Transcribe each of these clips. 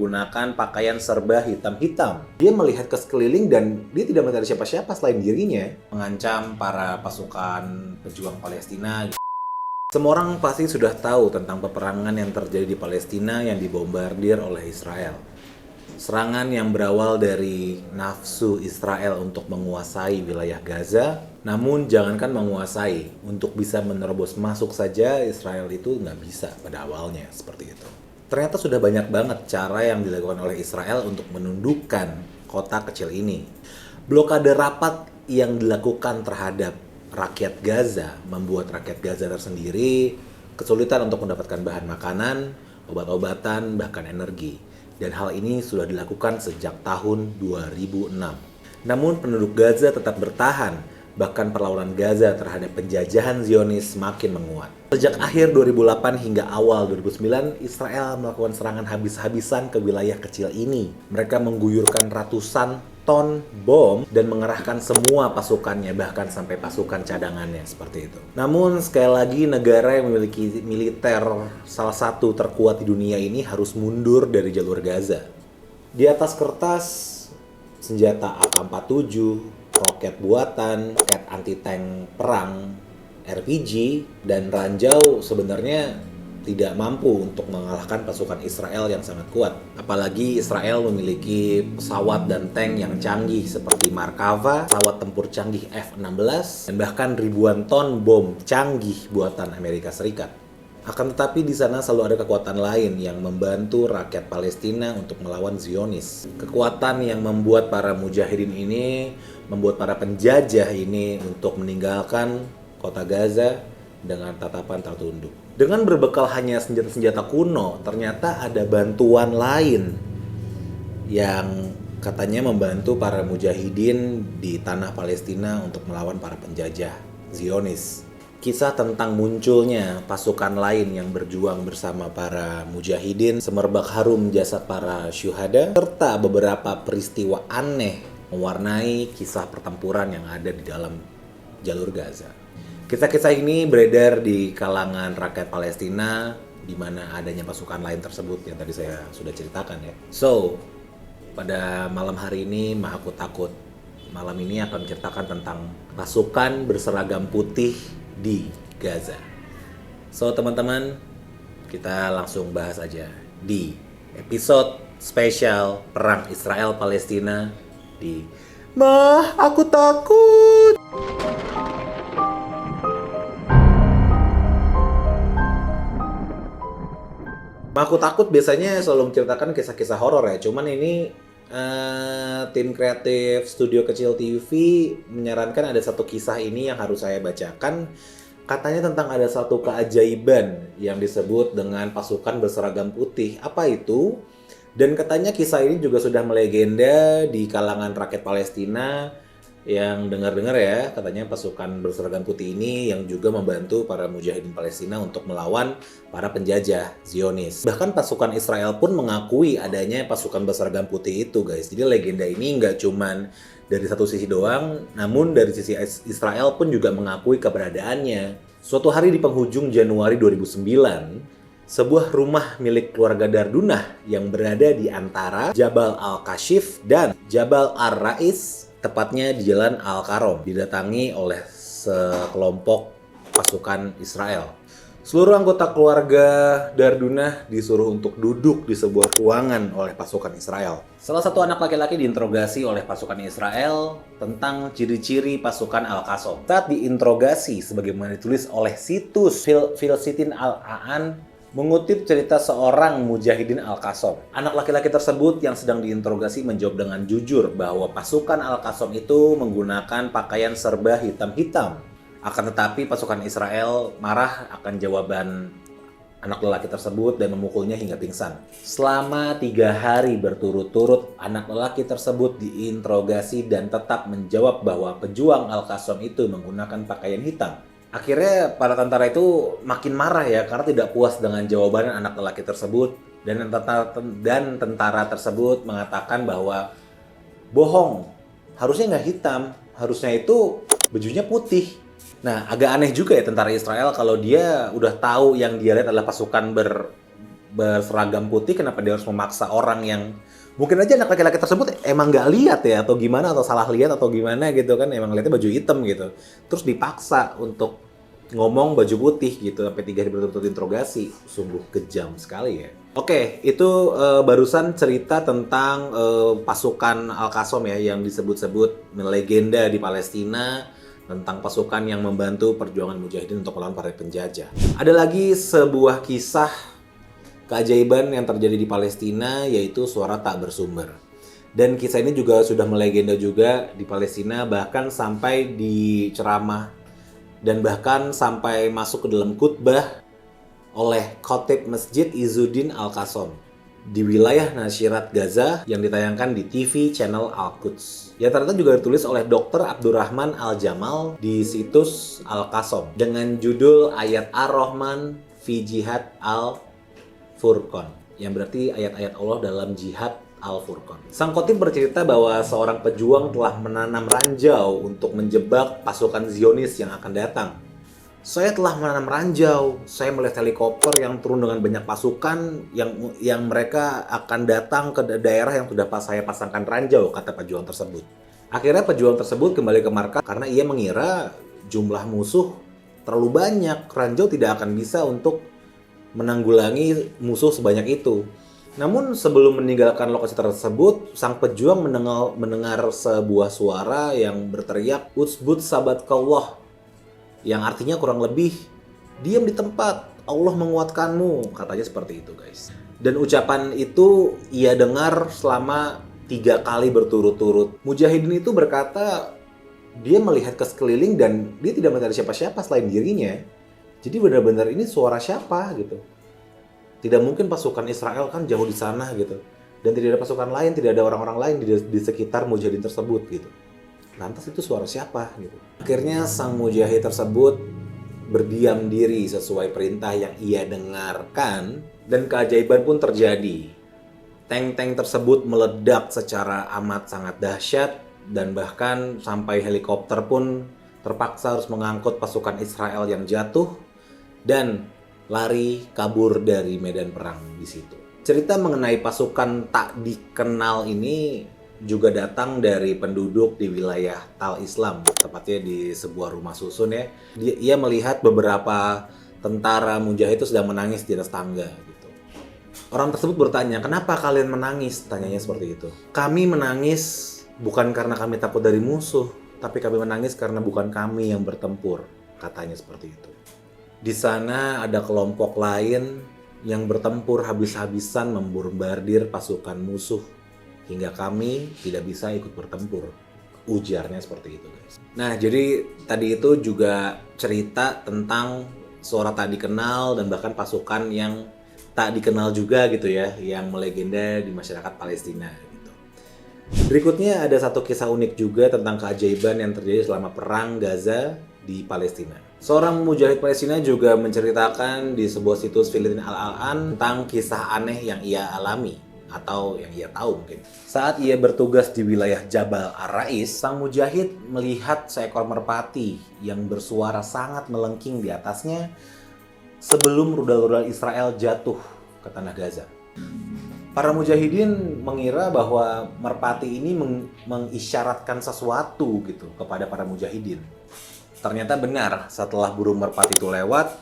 menggunakan pakaian serba hitam-hitam. Dia melihat ke sekeliling dan dia tidak melihat siapa-siapa selain dirinya, mengancam para pasukan pejuang Palestina. Semua orang pasti sudah tahu tentang peperangan yang terjadi di Palestina yang dibombardir oleh Israel. Serangan yang berawal dari nafsu Israel untuk menguasai wilayah Gaza, namun jangankan menguasai, untuk bisa menerobos masuk saja Israel itu nggak bisa pada awalnya, seperti itu. Ternyata sudah banyak banget cara yang dilakukan oleh Israel untuk menundukkan kota kecil ini. Blokade rapat yang dilakukan terhadap rakyat Gaza membuat rakyat Gaza tersendiri kesulitan untuk mendapatkan bahan makanan, obat-obatan, bahkan energi. Dan hal ini sudah dilakukan sejak tahun 2006. Namun penduduk Gaza tetap bertahan, bahkan perlawanan Gaza terhadap penjajahan Zionis semakin menguat. Sejak akhir 2008 hingga awal 2009, Israel melakukan serangan habis-habisan ke wilayah kecil ini. Mereka mengguyurkan ratusan ton bom dan mengerahkan semua pasukannya, bahkan sampai pasukan cadangannya, seperti itu. Namun sekali lagi negara yang memiliki militer salah satu terkuat di dunia ini harus mundur dari jalur Gaza. Di atas kertas, senjata AK-47, roket buatan, roket anti-tank perang, RPG, dan ranjau sebenarnya tidak mampu untuk mengalahkan pasukan Israel yang sangat kuat. Apalagi Israel memiliki pesawat dan tank yang canggih seperti Markava, pesawat tempur canggih F-16, dan bahkan ribuan ton bom canggih buatan Amerika Serikat. Akan tetapi di sana selalu ada kekuatan lain yang membantu rakyat Palestina untuk melawan Zionis. Kekuatan yang membuat para mujahidin ini, membuat para penjajah ini untuk meninggalkan kota Gaza dengan tatapan tertunduk. Dengan berbekal hanya senjata-senjata kuno, ternyata ada bantuan lain yang katanya membantu para mujahidin di tanah Palestina untuk melawan para penjajah Zionis. Kisah tentang munculnya pasukan lain yang berjuang bersama para mujahidin, semerbak harum jasad para syuhada, serta beberapa peristiwa aneh mewarnai kisah pertempuran yang ada di dalam jalur Gaza. Kisah-kisah ini beredar di kalangan rakyat Palestina, di mana adanya pasukan lain tersebut yang tadi saya sudah ceritakan ya. So, pada malam hari ini Aku Takut malam ini akan menceritakan tentang pasukan berseragam putih di Gaza. So, teman-teman, kita langsung bahas aja di episode spesial Perang Israel Palestina di Aku Takut. Aku Takut biasanya selalu menceritakan kisah-kisah horor ya. Cuman ini tim kreatif studio kecil TV menyarankan ada satu kisah ini yang harus saya bacakan. Katanya tentang ada satu keajaiban yang disebut dengan pasukan berseragam putih. Apa itu? Dan katanya kisah ini juga sudah melegenda di kalangan rakyat Palestina. Yang dengar-dengar ya, katanya pasukan berseragam putih ini yang juga membantu para mujahidin Palestina untuk melawan para penjajah Zionis. Bahkan pasukan Israel pun mengakui adanya pasukan berseragam putih itu, guys. Jadi legenda ini nggak cuman dari satu sisi doang, namun dari sisi Israel pun juga mengakui keberadaannya. Suatu hari di penghujung Januari 2009, sebuah rumah milik keluarga Dardunah yang berada di antara Jabal Al-Kashif dan Jabal Ar-Rais, tepatnya di Jalan Al-Karom, didatangi oleh sekelompok pasukan Israel. Seluruh anggota keluarga Dardunah disuruh untuk duduk di sebuah ruangan oleh pasukan Israel. Salah satu anak laki-laki diinterogasi oleh pasukan Israel tentang ciri-ciri pasukan Al-Qassam. Saat diinterogasi, sebagaimana ditulis oleh situs Filsitin Al-Aan, mengutip cerita seorang mujahidin Al-Qassam. Anak laki-laki tersebut yang sedang diinterogasi menjawab dengan jujur bahwa pasukan Al-Qassam itu menggunakan pakaian serba hitam-hitam. Akan tetapi pasukan Israel marah akan jawaban anak lelaki tersebut dan memukulnya hingga pingsan. Selama 3 hari berturut-turut, anak lelaki tersebut diinterogasi dan tetap menjawab bahwa pejuang Al-Qassam itu menggunakan pakaian hitam. Akhirnya para tentara itu makin marah ya karena tidak puas dengan jawaban anak lelaki tersebut, dan tentara tersebut mengatakan bahwa bohong, harusnya nggak hitam, harusnya itu bajunya putih. Nah, agak aneh juga ya tentara Israel kalau dia udah tahu yang dia lihat adalah pasukan berseragam putih, kenapa dia harus memaksa orang yang mungkin aja anak laki-laki tersebut emang nggak lihat ya, atau gimana, atau salah lihat atau gimana gitu kan, emang lihatnya baju hitam gitu, terus dipaksa untuk ngomong baju putih gitu sampai 3 hari berturut-turut interogasi. Sungguh kejam sekali ya. Oke, itu barusan cerita tentang pasukan Al-Qassam ya, yang disebut-sebut legenda di Palestina, tentang pasukan yang membantu perjuangan mujahidin untuk melawan para penjajah. Ada lagi sebuah kisah keajaiban yang terjadi di Palestina, yaitu suara tak bersumber. Dan kisah ini juga sudah melegenda juga di Palestina, bahkan sampai di ceramah dan bahkan sampai masuk ke dalam khutbah oleh Khatib Masjid Izzuddin Al-Qassam di wilayah Nasirat Gaza yang ditayangkan di TV channel Al-Quds. Ya, ternyata juga ditulis oleh Dr. Abdurrahman Al-Jamal di situs Al-Qassam dengan judul Ayat Ar-Rahman fi Jihad Al-Furqan, yang berarti ayat-ayat Allah dalam Jihad Al-Furqan. Sang khotib bercerita bahwa seorang pejuang telah menanam ranjau untuk menjebak pasukan Zionis yang akan datang. Saya telah menanam ranjau, saya melihat helikopter yang turun dengan banyak pasukan yang mereka akan datang ke daerah yang sudah saya pasangkan ranjau, kata pejuang tersebut. Akhirnya pejuang tersebut kembali ke markas karena ia mengira jumlah musuh terlalu banyak, ranjau tidak akan bisa untuk menanggulangi musuh sebanyak itu. Namun sebelum meninggalkan lokasi tersebut, sang pejuang mendengar sebuah suara yang berteriak, "Utsbut sabatkallah," yang artinya kurang lebih, "Diam di tempat, Allah menguatkanmu," katanya seperti itu guys. Dan ucapan itu ia dengar selama 3 kali berturut-turut. Mujahidin itu berkata, dia melihat ke sekeliling dan dia tidak melihat siapa-siapa selain dirinya. Jadi benar-benar ini suara siapa gitu. Tidak mungkin pasukan Israel kan jauh di sana gitu. Dan tidak ada pasukan lain, tidak ada orang-orang lain di sekitar mujahidin tersebut gitu. Lantas itu suara siapa gitu. Akhirnya sang mujahid tersebut berdiam diri sesuai perintah yang ia dengarkan dan keajaiban pun terjadi. Tank-tank tersebut meledak secara amat sangat dahsyat dan bahkan sampai helikopter pun terpaksa harus mengangkut pasukan Israel yang jatuh dan lari kabur dari medan perang di situ. Cerita mengenai pasukan tak dikenal ini juga datang dari penduduk di wilayah Tal Islam, tepatnya di sebuah rumah susun ya. Ia melihat beberapa tentara mujahid itu sedang menangis di atas tangga gitu. Orang tersebut bertanya, "Kenapa kalian menangis?" Tanyanya seperti itu. "Kami menangis bukan karena kami takut dari musuh, tapi kami menangis karena bukan kami yang bertempur," katanya seperti itu. Di sana ada kelompok lain yang bertempur habis-habisan membombardir pasukan musuh hingga kami tidak bisa ikut bertempur. Ujarnya seperti itu guys. Nah, jadi tadi itu juga cerita tentang suara tak dikenal dan bahkan pasukan yang tak dikenal juga gitu ya, yang melegenda di masyarakat Palestina gitu. Berikutnya ada satu kisah unik juga tentang keajaiban yang terjadi selama perang Gaza di Palestina. Seorang mujahid Palestina juga menceritakan di sebuah situs Filistin Al-An tentang kisah aneh yang ia alami atau yang ia tahu mungkin. Saat ia bertugas di wilayah Jabal Ar-Rais, sang mujahid melihat seekor merpati yang bersuara sangat melengking di atasnya sebelum rudal-rudal Israel jatuh ke tanah Gaza. Para mujahidin mengira bahwa merpati ini mengisyaratkan sesuatu gitu kepada para mujahidin. Ternyata benar, setelah burung merpati itu lewat,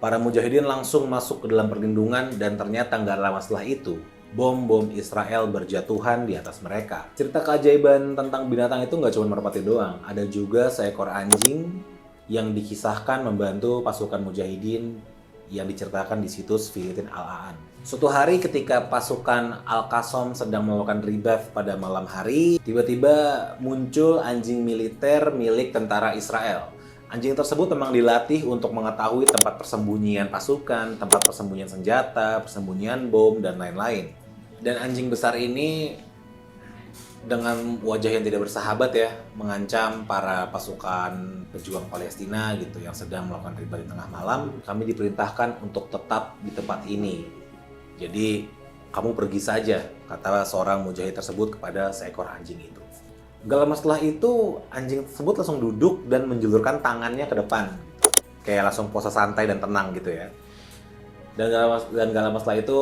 para mujahidin langsung masuk ke dalam perlindungan dan ternyata nggak lama setelah itu, bom-bom Israel berjatuhan di atas mereka. Cerita keajaiban tentang binatang itu nggak cuma merpati doang, ada juga seekor anjing yang dikisahkan membantu pasukan mujahidin yang diceritakan di situs Filistin Al-An. Suatu hari ketika pasukan Al-Qassam sedang melakukan ribat pada malam hari, tiba-tiba muncul anjing militer milik tentara Israel. Anjing tersebut memang dilatih untuk mengetahui tempat persembunyian pasukan, tempat persembunyian senjata, persembunyian bom, dan lain-lain. Dan anjing besar ini dengan wajah yang tidak bersahabat ya, mengancam para pasukan pejuang Palestina gitu yang sedang melakukan ribat di tengah malam. Kami diperintahkan untuk tetap di tempat ini. Jadi kamu pergi saja, kata seorang mujahid tersebut kepada seekor anjing itu. Gak lama setelah itu, anjing tersebut langsung duduk dan menjulurkan tangannya ke depan. Kayak langsung pose santai dan tenang gitu ya. Dan gak lama setelah itu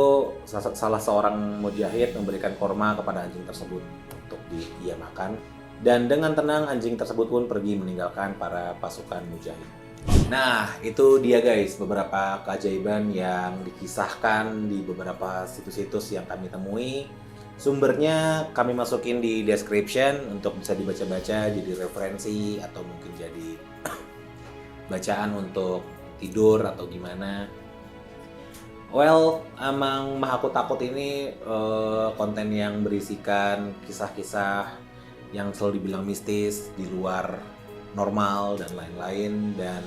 salah seorang mujahid memberikan korma kepada anjing tersebut untuk dia makan. Dan dengan tenang anjing tersebut pun pergi meninggalkan para pasukan mujahid. Nah, itu dia guys beberapa keajaiban yang dikisahkan di beberapa situs-situs yang kami temui. Sumbernya kami masukin di description untuk bisa dibaca-baca jadi referensi atau mungkin jadi bacaan untuk tidur atau gimana. Well, emang Mahaku Takut ini konten yang berisikan kisah-kisah yang selalu dibilang mistis, di luar normal dan lain-lain. Dan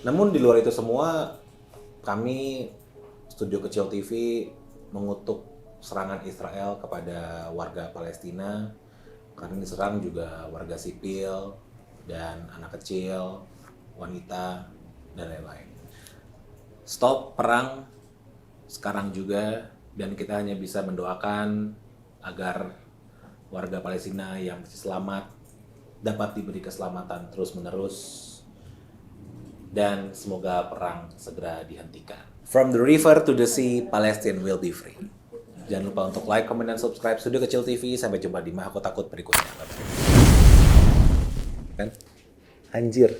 namun di luar itu semua, kami Studio Kecil TV mengutuk serangan Israel kepada warga Palestina, karena diserang juga warga sipil dan anak kecil, wanita, dan lain-lain. Stop perang sekarang juga, dan kita hanya bisa mendoakan agar warga Palestina yang masih selamat dapat diberi keselamatan terus-menerus, dan semoga perang segera dihentikan. From the river to the sea, Palestine will be free. Jangan lupa untuk like, comment, dan subscribe Studio Kecil TV. Sampai jumpa di Mahaku Takut berikutnya. Kan? Anjir.